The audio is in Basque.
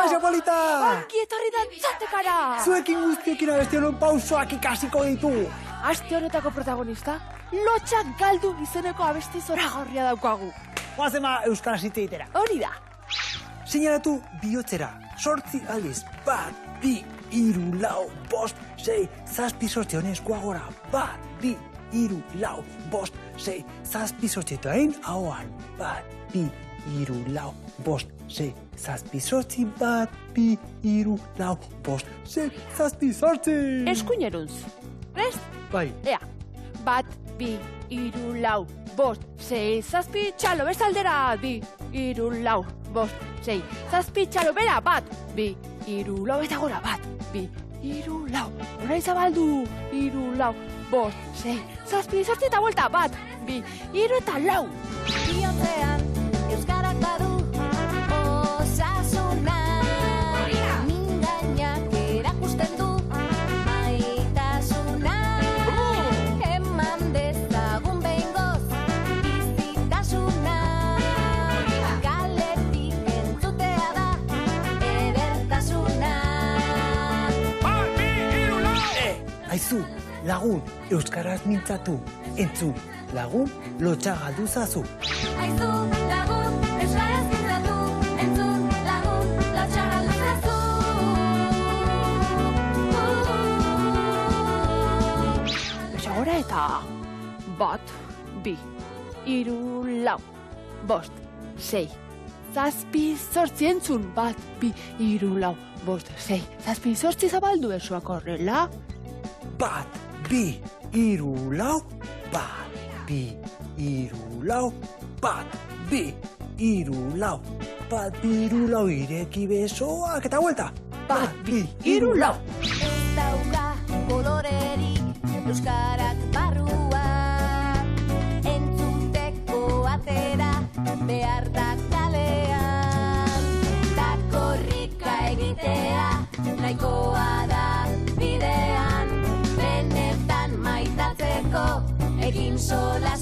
Kaixo polita! Ongi etorri dantzatekara! Zuekin guztiekin abesti honen pausoak ikasiko ditu. Aste honetako protagonista, Lotxak galdu izeneko abesti zoragarria daukagu. Goazema euskaraz hitz egitera. Hori da. Seinalatu bihotzera. 8 aldiz. 1, 2, 3, 4, 5, 6, 7, 8 honezkoa gora. 1, 2, 3, 4, 5, 6, 7, 8 eta hain ahoan. 1, 2, 3, 4, 5, 6, 7, 8, 1, 2, 3, 4, 5, 6, 7, 8. Eskuineruntz. Prest? Bai. Ea. 1, 2, 3, 4, 5, 6, 7, txalo, bestaldera. 2, 3, 4, 5, 6, 7, txalo, bera. 1, 2, 3, 4, eta gora. 1, 2, 3, 4. Hora izabaldu. 3, 4, 5, 6, 7, 8 eta vuelta. 1, 2, 3 eta 4. Bihotzean, euskarak badu osasuna. Mingainak erakusten du maitasuna. Eman dezagun behingoz bizitasuna. Kaletik entzutea da edertasuna. Aizu, lagun, euskaraz mintzatu. Entzun, lagun, lotxa galdu zazu. Aizu lagun, euskaraz mintzatu. Entzun lagun, lotxa galdu zazu. Gora eta 1, 2, 3, 4, 5, 6, 7, 8 entzun. 1, 2, 3, 4, 5, 6, 7, 8 zabaldu esuak horrela. 1, 2, 3, 4, 1, 2, 3, 4, 1, 2, 3, 4, 1, 2, 3, 4, ireki besoak eta vuelta. 1, 2, 3, 4. Ez dauka kolorerik euskarak barruan. Entzuteko atera behar da kalean. Ta korrika egitea nahikoa da bidean. Benetan maitatzeko egin sola